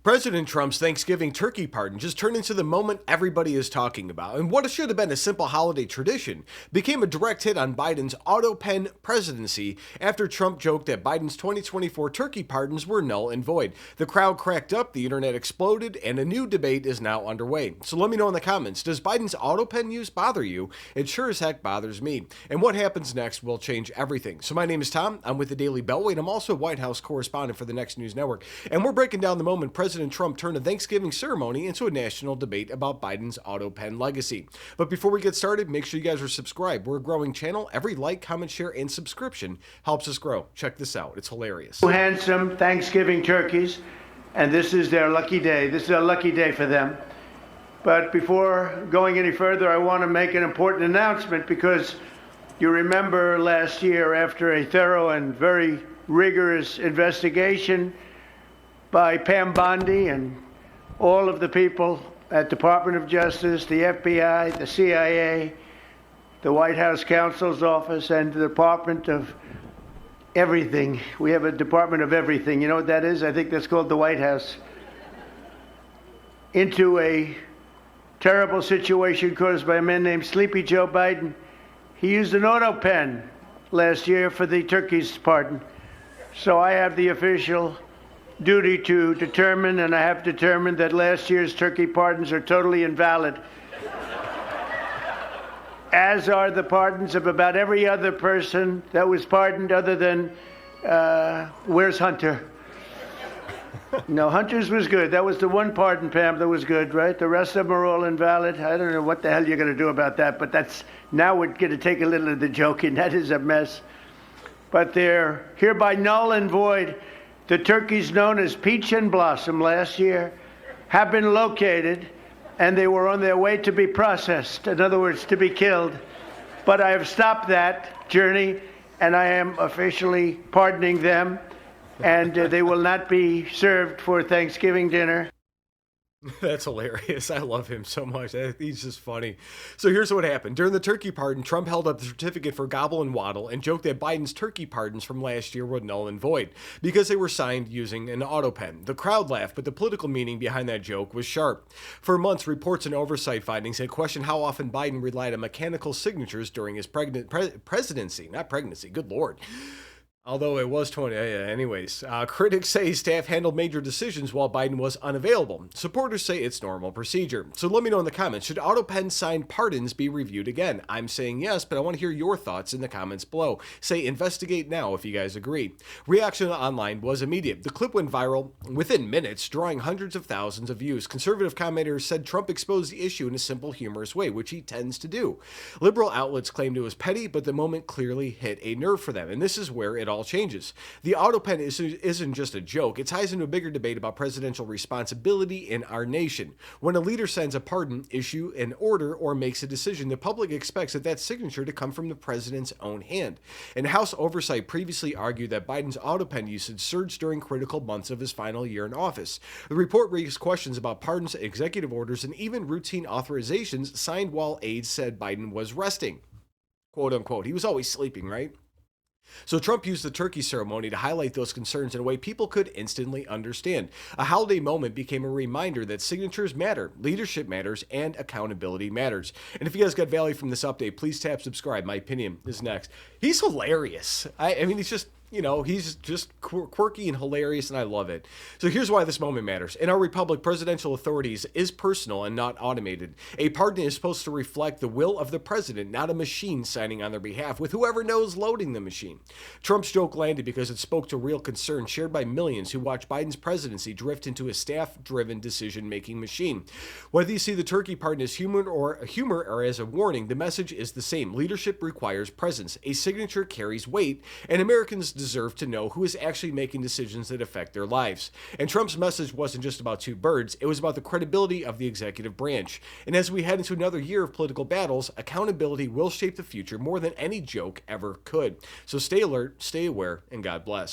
President Trump's Thanksgiving turkey pardon just turned into the moment everybody is talking about, and what should have been a simple holiday tradition became a direct hit on Biden's Autopen Presidency after Trump joked that Biden's 2024 turkey pardons were null and void. The crowd cracked up, the internet exploded, and a new debate is now underway. So let me know in the comments, does Biden's Autopen use bother you? It sure as heck bothers me. And what happens next will change everything. So my name is Tom, I'm with the Daily Beltway, and I'm also a White House correspondent for the Next News Network, and we're breaking down the moment President Trump turned a Thanksgiving ceremony into a national debate about Biden's Autopen legacy. But before we get started, make sure you guys are subscribed. We're a growing channel. Every like, comment, share, and subscription helps us grow. Check this out. It's hilarious. Handsome Thanksgiving turkeys, and this is their lucky day. This is a lucky day for them. But before going any further, I want to make an important announcement, because you remember last year, after a thorough and very rigorous investigation by Pam Bondi and all of the people at Department of Justice, the FBI, the CIA, the White House Counsel's Office, and the Department of Everything. We have a Department of Everything. You know what that is? I think that's called the White House. Into a terrible situation caused by a man named Sleepy Joe Biden. He used an Autopen last year for the turkey's pardon. So I have the official duty to determine, and I have determined, that last year's turkey pardons are totally invalid, as are the pardons of about every other person that was pardoned other than, where's Hunter? No, Hunter's was good. That was the one pardon, Pam, that was good, right? The rest of them are all invalid. I don't know what the hell you're going to do about that, but now we're going to take a little of the joking. That is a mess. But they're hereby null and void. The turkeys known as Peach and Blossom last year have been located, and they were on their way to be processed, in other words, to be killed. But I have stopped that journey, and I am officially pardoning them, and they will not be served for Thanksgiving dinner. That's hilarious. I love him so much. He's just funny. So here's what happened. During the turkey pardon, Trump held up the certificate for Gobble and Waddle and joked that Biden's turkey pardons from last year were null and void because they were signed using an Autopen. The crowd laughed, but the political meaning behind that joke was sharp. For months, reports and oversight findings had questioned how often Biden relied on mechanical signatures during his presidency. Not pregnancy, good Lord. Although it was 20, anyways. Critics say staff handled major decisions while Biden was unavailable. Supporters say it's normal procedure. So let me know in the comments, should Autopen signed pardons be reviewed again? I'm saying yes, but I want to hear your thoughts in the comments below. Say investigate now if you guys agree. Reaction online was immediate. The clip went viral within minutes, drawing hundreds of thousands of views. Conservative commentators said Trump exposed the issue in a simple, humorous way, which he tends to do. Liberal outlets claimed it was petty, but the moment clearly hit a nerve for them, and this is where it all changes. The Autopen isn't just a joke. It ties into a bigger debate about presidential responsibility in our nation. When a leader sends a pardon, issue an order, or makes a decision, the public expects that signature to come from the president's own hand. And House Oversight previously argued that Biden's Autopen usage surged during critical months of his final year in office. The report raised questions about pardons, executive orders, and even routine authorizations signed while aides said Biden was resting. Quote unquote. He was always sleeping, right? So Trump used the turkey ceremony to highlight those concerns in a way people could instantly understand. A holiday moment became a reminder that signatures matter, leadership matters, and accountability matters. And if you guys got value from this update, please tap subscribe. My opinion is next. He's hilarious. I mean, he's just quirky and hilarious, and I love it. So here's why this moment matters. In our republic, presidential authorities is personal and not automated. A pardon is supposed to reflect the will of the president, not a machine signing on their behalf with whoever knows loading the machine. Trump's joke landed because it spoke to real concern shared by millions who watch Biden's presidency drift into a staff-driven decision-making machine. Whether you see the turkey pardon as humor or as a warning, the message is the same. Leadership requires presence. A signature carries weight, and Americans deserve to know who is actually making decisions that affect their lives. And Trump's message wasn't just about two birds, it was about the credibility of the executive branch. And as we head into another year of political battles, accountability will shape the future more than any joke ever could. So stay alert, stay aware, and God bless.